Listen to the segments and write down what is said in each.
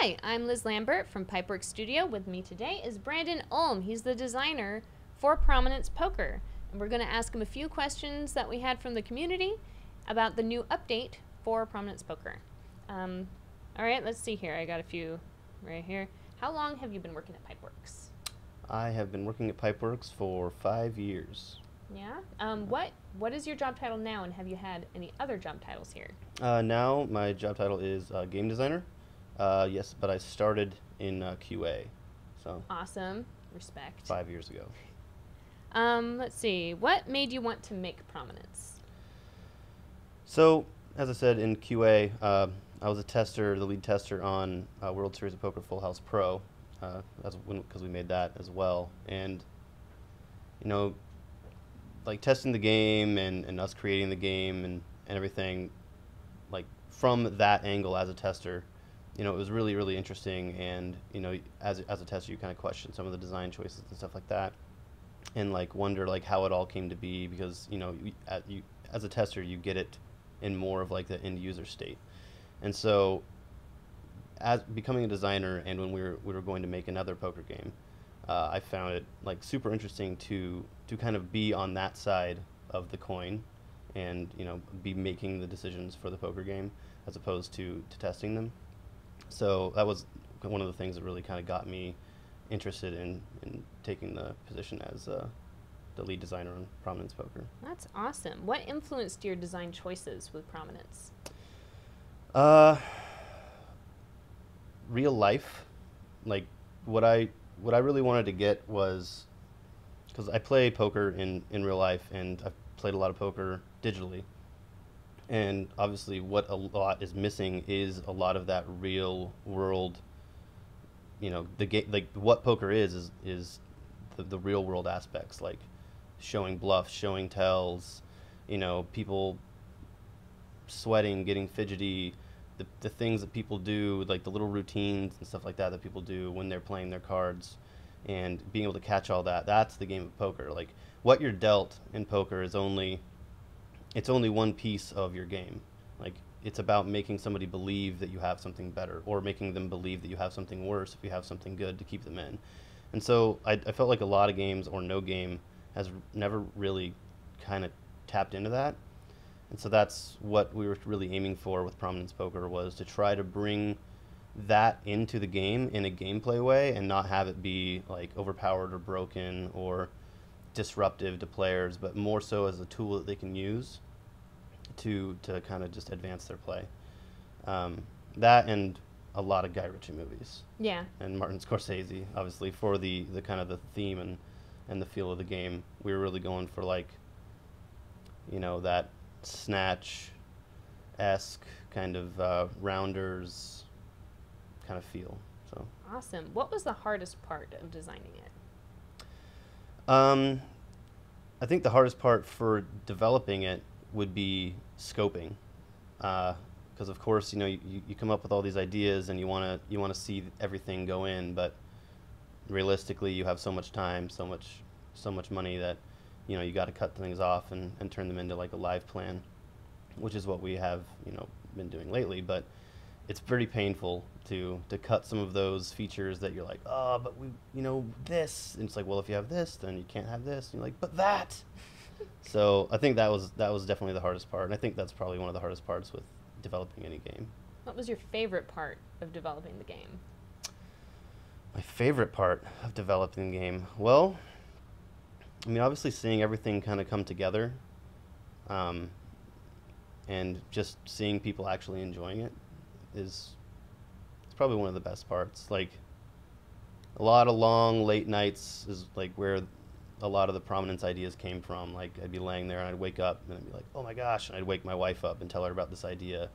Hi, I'm Liz Lambert from Pipeworks Studio. With me today is Brandon Ulm. He's the designer for Prominence Poker. And we're going to ask him a few questions that we had from the community about the new update for Prominence Poker. All right, let's see here. I got a few right here. How long have you been working at Pipeworks? I have been working at Pipeworks for 5 years. Yeah? What is your job title now, and have you had any other job titles here? Now my job title is game designer. Yes, but I started in QA, so Awesome. Respect. 5 years ago. Let's see. What made you want to make Prominence? So, as I said, in QA, I was a tester, the lead tester on World Series of Poker Full House Pro, because we made that as well. And, you know, like testing the game and us creating the game and everything, like from that angle as a tester, you know, it was really, really interesting. And, you know, as a tester, you kind of question some of the design choices and stuff like that, and like wonder like how it all came to be, because, you know, as a tester, you get it in more of like the end user state. And so as becoming a designer, and when we were going to make another poker game, I found it like super interesting to kind of be on that side of the coin, and, you know, be making the decisions for the poker game as opposed to testing them. So that was one of the things that really kind of got me interested in taking the position as the lead designer on Prominence Poker. That's awesome. What influenced your design choices with Prominence? Real life, like what I really wanted to get was, because I play poker in real life, and I've played a lot of poker digitally, and obviously what a lot is missing is a lot of that real world, you know, the game, like what poker is the real world aspects, like showing bluffs, showing tells, you know, people sweating, getting fidgety, the things that people do, like the little routines and stuff like that that people do when they're playing their cards, and being able to catch all that. That's the game of poker. Like what you're dealt in poker is only one piece of your game. Like it's about making somebody believe that you have something better, or making them believe that you have something worse if you have something good to keep them in. And so I felt like a lot of games, or no game, has never really kind of tapped into that. And so that's what we were really aiming for with Prominence Poker, was to try to bring that into the game in a gameplay way, and not have it be like overpowered or broken or disruptive to players, but more so as a tool that they can use to kind of just advance their play. That, and a lot of Guy Ritchie movies. Yeah. And Martin Scorsese, obviously, for the kind of the theme and the feel of the game. We were really going for, like, you know, that Snatch-esque kind of Rounders kind of feel. So Awesome. What was the hardest part of designing it? I think the hardest part for developing it would be scoping, because of course, you know, you come up with all these ideas, and you want to see everything go in, but realistically, you have so much time, so much money, that, you know, you got to cut things off and turn them into like a live plan, which is what we have, you know, been doing lately. But it's pretty painful to cut some of those features that you're like, oh, but we, you know, this, and it's like, well, if you have this, then you can't have this, and you're like, but that. So I think that was definitely the hardest part, and I think that's probably one of the hardest parts with developing any game. What was your favorite part of developing the game? My favorite part of developing the game, well, I mean, obviously seeing everything kind of come together, and just seeing people actually enjoying it it's probably one of the best parts. Like, a lot of long late nights is like where a lot of the Prominence ideas came from. Like, I'd be laying there and I'd wake up and I'd be like, oh my gosh, and I'd wake my wife up and tell her about this idea.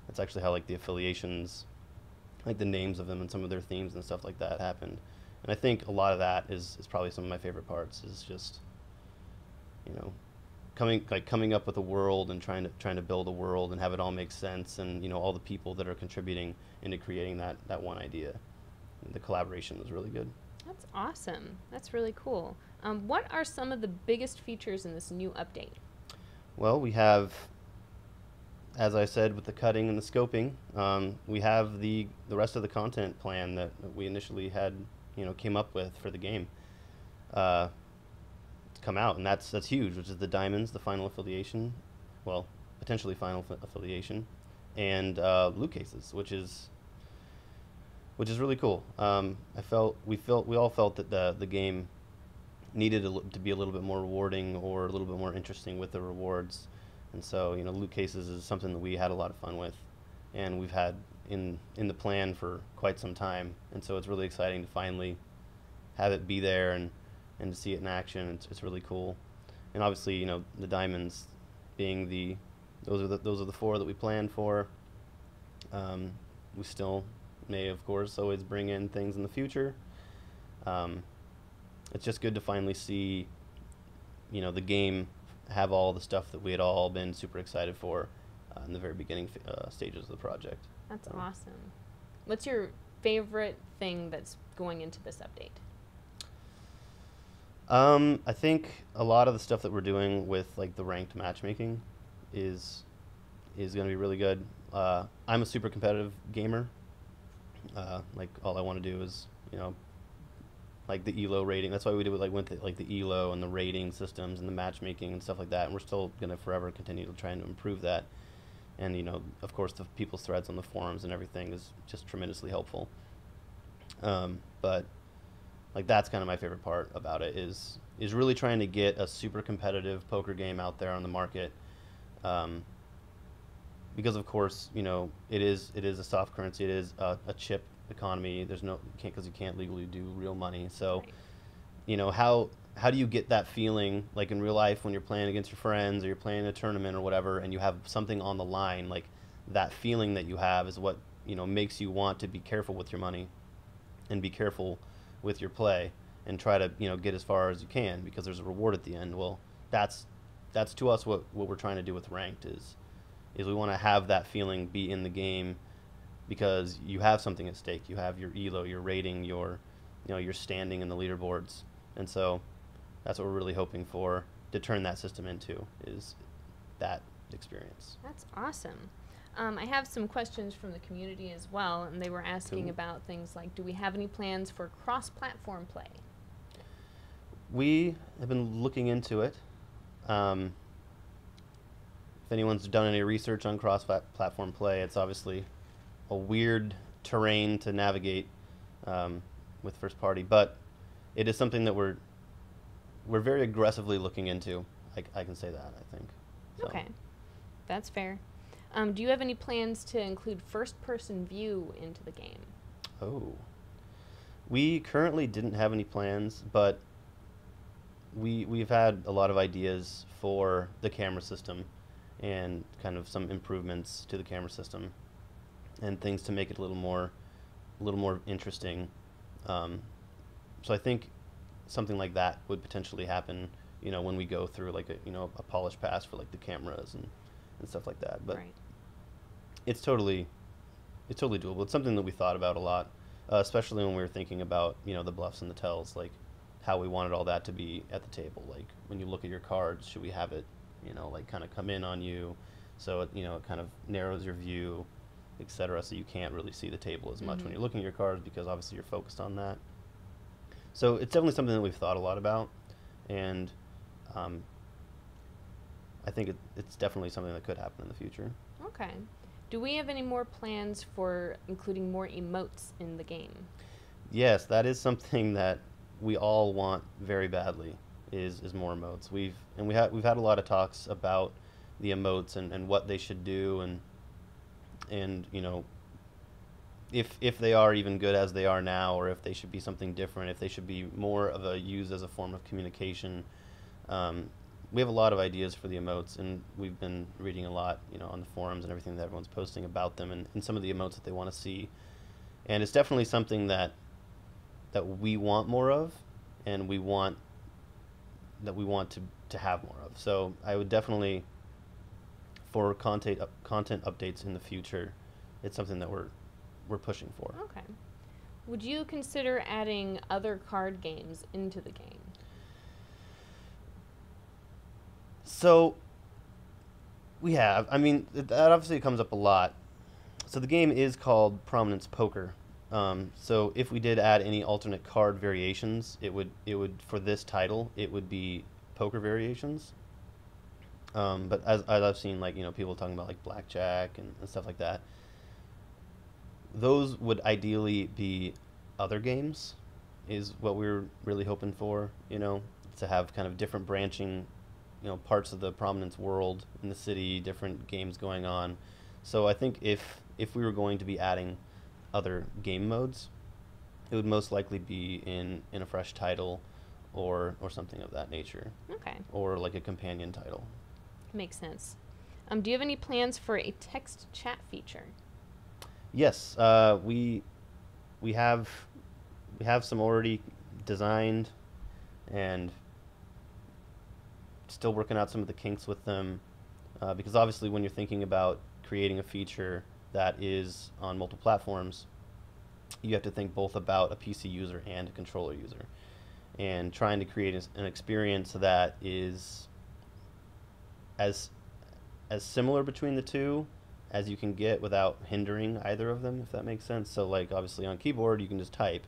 That's actually how, like, the affiliations, like the names of them and some of their themes and stuff like that happened. And I think a lot of that is probably some of my favorite parts, is just, you know, coming up with a world and trying to build a world and have it all make sense, and, you know, all the people that are contributing into creating that one idea. And the collaboration was really good. That's awesome. That's really cool. What are some of the biggest features in this new update? Well, we have as I said, with the cutting and the scoping, we have the rest of the content plan that we initially had, came up with for the game, come out, and that's huge, which is the diamonds, the final affiliation, well, potentially final affiliation, and loot cases, which is really cool. We all felt that the game needed to be a little bit more rewarding or a little bit more interesting with the rewards, and so loot cases is something that we had a lot of fun with, and we've had in the plan for quite some time, and so it's really exciting to finally have it be there and to see it in action. It's really cool, and obviously the diamonds being those are the 4 that we planned for. We still may, of course, always bring in things in the future. It's just good to finally see, the game have all the stuff that we had all been super excited for in the very beginning stages of the project. That's awesome. What's your favorite thing that's going into this update? I think a lot of the stuff that we're doing with like the ranked matchmaking is going to be really good. I'm a super competitive gamer. Like all I want to do is like the ELO rating. That's why we went to like the ELO and the rating systems and the matchmaking and stuff like that. And we're still gonna forever continue to try and improve that. And of course, the people's threads on the forums and everything is just tremendously helpful. But like that's kind of my favorite part about it is really trying to get a super competitive poker game out there on the market. Because of course, it is a soft currency. It is a chip economy. There's because you can't legally do real money. So, right. How do you get that feeling like in real life when you're playing against your friends or you're playing a tournament or whatever, and you have something on the line? Like that feeling that you have is what makes you want to be careful with your money, and be careful with your play, and try to get as far as you can because there's a reward at the end. Well, that's to us what we're trying to do with ranked is we want to have that feeling be in the game because you have something at stake. You have your ELO, your rating, your standing in the leaderboards, and so that's what we're really hoping for to turn that system into is that experience. That's awesome. I have some questions from the community as well, and they were asking Cool. about things like, do we have any plans for cross-platform play? We have been looking into it. If anyone's done any research on cross-platform play, it's obviously a weird terrain to navigate with first party, but it is something that we're very aggressively looking into. I can say that, I think. So. Okay, that's fair. Do you have any plans to include first-person view into the game? Oh. We currently didn't have any plans, but we've had a lot of ideas for the camera system and kind of some improvements to the camera system and things to make it a little more interesting. So I think something like that would potentially happen, when we go through like a polish pass for like the cameras and stuff like that. But right. it's totally doable. It's something that we thought about a lot, especially when we were thinking about the bluffs and the tells, like how we wanted all that to be at the table. Like when you look at your cards, should we have it like kind of come in on you, so it it kind of narrows your view, etc. So you can't really see the table as much when you're looking at your cards because obviously you're focused on that. So it's definitely something that we've thought a lot about, and I think it's definitely something that could happen in the future. Okay. Do we have any more plans for including more emotes in the game? Yes, that is something that we all want very badly. Is more emotes. We've had a lot of talks about the emotes and what they should do and if they are even good as they are now, or if they should be something different, if they should be more of a used as a form of communication. We have a lot of ideas for the emotes, and we've been reading a lot, on the forums and everything that everyone's posting about them and some of the emotes that they want to see. And it's definitely something that we want more of, and we want to have more of. So I would definitely, for content updates in the future, it's something that we're pushing for. Okay. Would you consider adding other card games into the game? So We have. I mean, that obviously comes up a lot. So the game is called Prominence Poker. So if we did add any alternate card variations, it would for this title it would be poker variations. But as I've seen, like people talking about like blackjack and stuff like that, those would ideally be other games, is what we're really hoping for. To have kind of different branching, parts of the Prominence world in the city, different games going on. So I think if we were going to be adding other game modes, it would most likely be in a fresh title, or something of that nature. Okay. Or like a companion title. Makes sense. Do you have any plans for a text chat feature? Yes, we have some already designed, and still working out some of the kinks with them, because obviously when you're thinking about creating a feature that is on multiple platforms, you have to think both about a PC user and a controller user, and trying to create an experience that is as similar between the two as you can get without hindering either of them, if that makes sense. So like obviously on keyboard you can just type,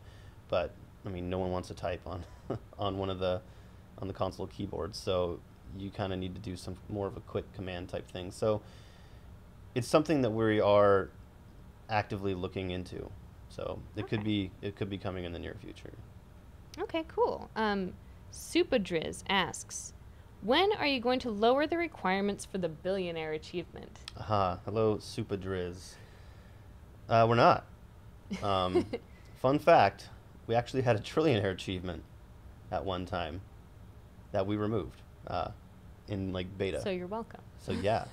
but I mean no one wants to type on on the console keyboard, so you kind of need to do some more of a quick command type thing. So it's something that we are actively looking into. So it could be coming in the near future. Okay, cool. Supadriz asks, when are you going to lower the requirements for the Billionaire achievement? Hello, Supadriz. We're not. Fun fact, we actually had a Trillionaire achievement at one time that we removed in like beta. So you're welcome. So yeah.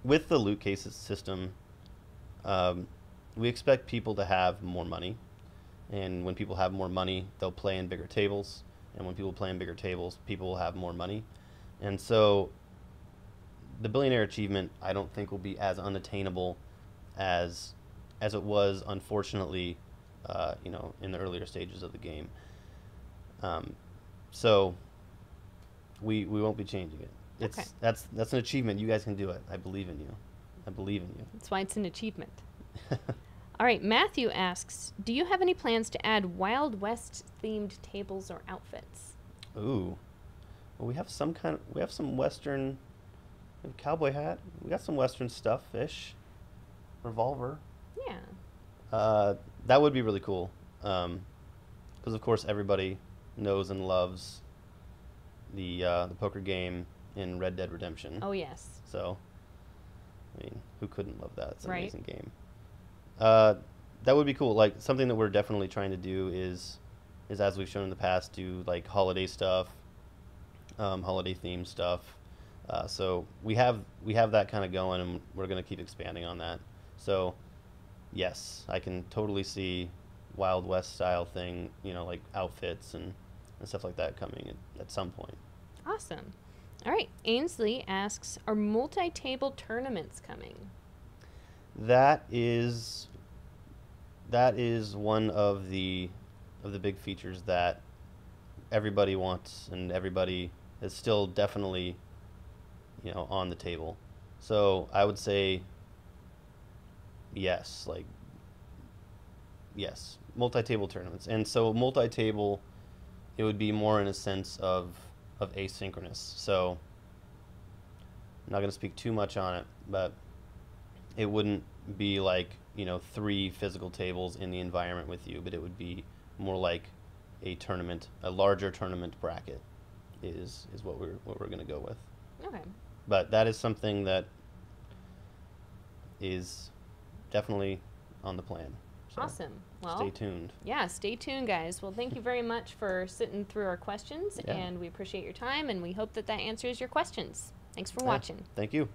With the loot cases system, we expect people to have more money, and when people have more money, they'll play in bigger tables, and when people play in bigger tables, people will have more money. And so the Billionaire achievement, I don't think will be as unattainable as it was, unfortunately, in the earlier stages of the game. So we won't be changing it. Okay. That's an achievement. You guys can do it. I believe in you. I believe in you. That's why it's an achievement. All right, Matthew asks, do you have any plans to add Wild West themed tables or outfits? Ooh. Well, we have some Western, we have a cowboy hat. We got some Western stuff-ish. Revolver. Yeah. That would be really cool. Because of course everybody knows and loves the poker game in Red Dead Redemption. Oh, yes. So, I mean, who couldn't love that? It's an right. amazing game. That would be cool. Like, something that we're definitely trying to do is as we've shown in the past, do like holiday stuff, holiday themed stuff. So we have that kind of going, and we're going to keep expanding on that. So, yes, I can totally see Wild West style thing, like outfits and stuff like that coming at some point. Awesome. All right, Ainsley asks, are multi-table tournaments coming? That is one of the big features that everybody wants, and everybody is still definitely on the table. So I would say yes, multi-table tournaments. And so multi-table, it would be more in a sense of asynchronous. So I'm not going to speak too much on it, but it wouldn't be like 3 physical tables in the environment with you, but it would be more like a larger tournament bracket is what we're going to go with. Okay. But that is something that is definitely on the plan. So awesome. Well, stay tuned. Yeah, stay tuned, guys. Well, thank you very much for sitting through our questions, Yeah. and we appreciate your time, and we hope that answers your questions. Thanks for watching. Thank you.